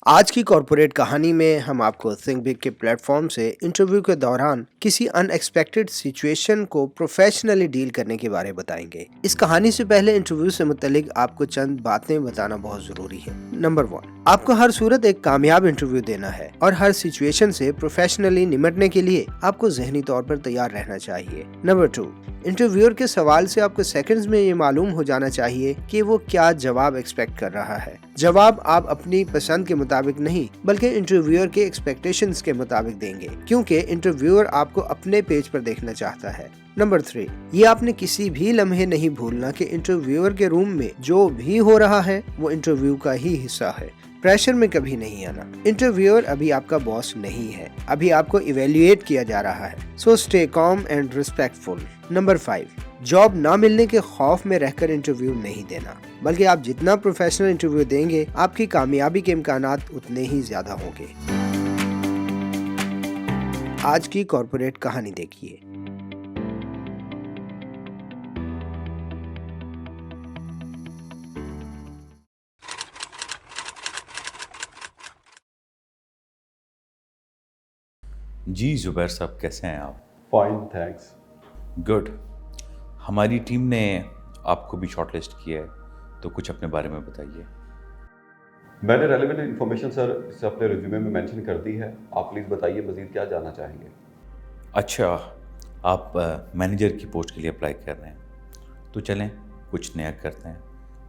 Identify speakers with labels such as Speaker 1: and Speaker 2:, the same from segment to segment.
Speaker 1: आज की कॉरपोरेट कहानी में हम आपको थिंक बिग के प्लेटफॉर्म से इंटरव्यू के दौरान किसी अनएक्सपेक्टेड सिचुएशन को प्रोफेशनली डील करने के बारे में बताएंगे। इस कहानी से पहले इंटरव्यू से मुतालिक आपको चंद बातें बताना बहुत जरूरी है। नंबर 1, आपको हर सूरत एक कामयाब इंटरव्यू देना है और हर सिचुएशन से प्रोफेशनली निपटने के लिए आपको जहनी तौर पर तैयार रहना चाहिए। नंबर 2, इंटरव्यूअर के सवाल से आपको सेकंड्स में ये मालूम हो जाना चाहिए कि वो क्या जवाब एक्सपेक्ट कर रहा है। जवाब आप अपनी पसंद के मुताबिक नहीं बल्कि इंटरव्यूअर के एक्सपेक्टेशंस के मुताबिक देंगे, क्योंकि इंटरव्यूअर आपको अपने पेज पर देखना चाहता है। नंबर 3, ये आपने किसी भी लम्हे नहीं भूलना कि इंटरव्यूअर के रूम में जो भी हो रहा है वो इंटरव्यू का ही हिस्सा है। प्रेशर में कभी नहीं आना। इंटरव्यूअर अभी आपका बॉस नहीं है, अभी आपको इवेल्युएट किया जा रहा है। So stay com and respectful. Number 5, job ना मिलने के खौफ में रहकर इंटरव्यू नहीं देना, बल्कि आप जितना प्रोफेशनल इंटरव्यू देंगे आपकी कामयाबी के इम्कानात उतने ही ज्यादा होंगे। आज की कॉर्पोरेट कहानी देखिए।
Speaker 2: जी ज़ुबैर साहब, कैसे हैं आप?
Speaker 3: Fine thanks.
Speaker 2: गुड। हमारी टीम ने आपको भी शॉर्टलिस्ट किया है, तो कुछ अपने बारे में बताइए।
Speaker 3: मैंने रेलेवेंट इन्फॉर्मेशन सर इसे अपने रिज्यूमे में मेंशन कर दी है। आप प्लीज़ बताइए मज़ीद क्या जानना चाहेंगे।
Speaker 2: अच्छा, आप मैनेजर की पोस्ट के लिए अप्लाई कर रहे हैं, तो चलें कुछ नया करते हैं।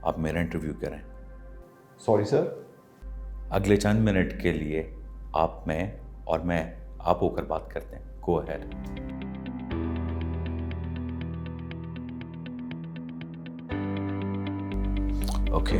Speaker 2: आप मेरा इंटरव्यू करें।
Speaker 3: Sorry sir.
Speaker 2: अगले चंद मिनट के लिए आप मैं आप होकर बात करते हैं। Go ahead. ओके।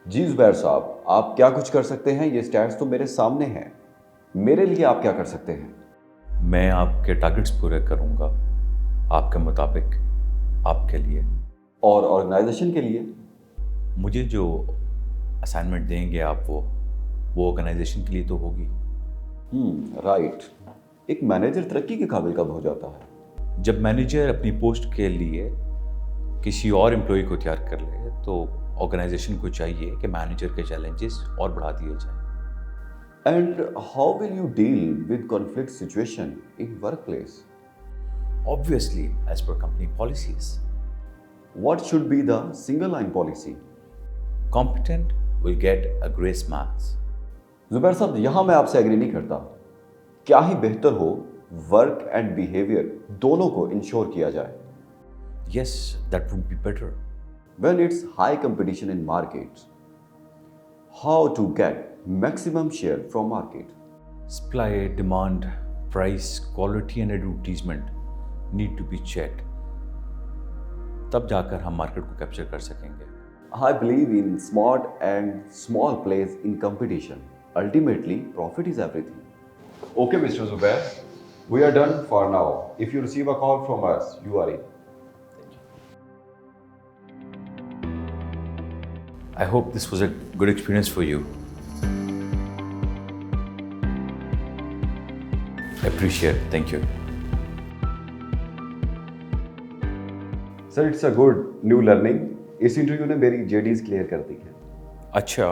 Speaker 3: जी ज़ुबैर साहब, आप क्या कुछ कर सकते हैं ये स्टैट्स तो मेरे सामने हैं। मेरे लिए आप क्या कर सकते हैं?
Speaker 2: मैं आपके टारगेट्स पूरे करूंगा, आपके मुताबिक, आपके लिए।
Speaker 3: और ऑर्गेनाइजेशन के लिए?
Speaker 2: मुझे जो असाइनमेंट देंगे आप वो ऑर्गेनाइजेशन के लिए तो होगी।
Speaker 3: राइट। एक मैनेजर तरक्की के काबिल कब हो जाता है?
Speaker 2: जब मैनेजर अपनी पोस्ट के लिए किसी और एम्प्लॉय को तैयार कर ले, तो ऑर्गेनाइजेशन को चाहिए कि मैनेजर के चैलेंजेस और बढ़ा दिए जाएं।
Speaker 3: And how will you deal with conflict situation in workplace?
Speaker 2: Obviously as per company policies.
Speaker 3: What should be the single line policy?
Speaker 2: Competent will get a grace marks.
Speaker 3: Zubair साहब, यहाँ मैं आपसे एग्री नहीं करता। क्या ही बेहतर हो वर्क एंड बिहेवियर दोनों को इंश्योर किया जाए।
Speaker 2: Yes, that would be better.
Speaker 3: When it's high competition in markets, how to get maximum share from market?
Speaker 2: Supply, demand, price, quality and advertisement need to be checked. तब जाकर हम market को capture कर सकेंगे।
Speaker 3: I believe in smart and small plays in competition. Ultimately, profit is everything. Okay, Mr. Zubair, we are done for now. If you receive a call from us, you are in.
Speaker 2: I hope this was a good experience for you. I appreciate it. Thank you.
Speaker 3: Sir, it's a good new learning. इस interview ने मेरी JDs clear कर दी है।
Speaker 2: अच्छा,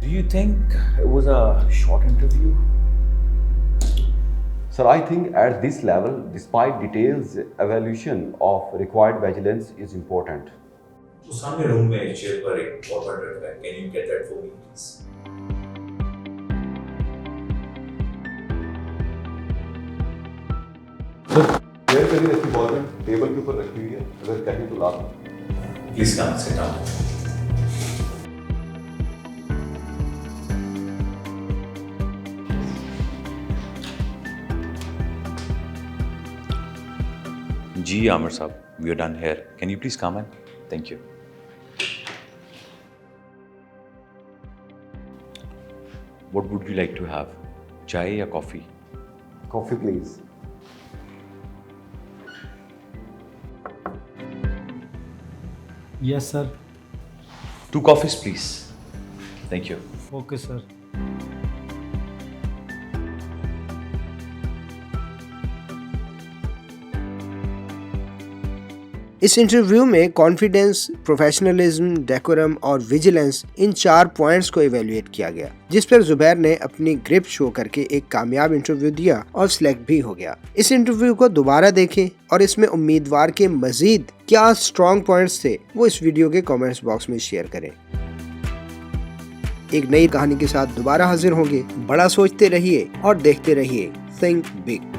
Speaker 2: do you think it was a short interview?
Speaker 3: Sir, I think at this level, despite details, evaluation of required vigilance is important.
Speaker 2: तो सामने room में एक चेयर पर एक वॉटर रखा है। Can you get that for me, please?
Speaker 3: Chair पे नहीं रखी, बॉल टेबल के ऊपर रखी हुई है। अगर कहीं तो ला दो।
Speaker 2: Please come sit down. जी आमिर साहब, we are done here. Can you please come in? Thank you. What would you like to have? Chai या coffee?
Speaker 3: Coffee, please.
Speaker 4: Yes sir.
Speaker 2: 2 coffees, please. Thank you.
Speaker 4: Okay sir.
Speaker 1: इस interview में confidence, professionalism, decorum और vigilance, इन 4 points को evaluate किया गया, जिस पर जुबैर ने अपनी ग्रिप शो करके एक कामयाब इंटरव्यू दिया और सिलेक्ट भी हो गया। इस इंटरव्यू को दोबारा देखें और इसमें उम्मीदवार के मजीद क्या स्ट्रॉन्ग पॉइंट्स थे वो इस वीडियो के कमेंट्स बॉक्स में शेयर करें। एक नई कहानी के साथ दोबारा हाजिर होंगे। बड़ा सोचते रहिए और देखते रहिए थिंक बिग।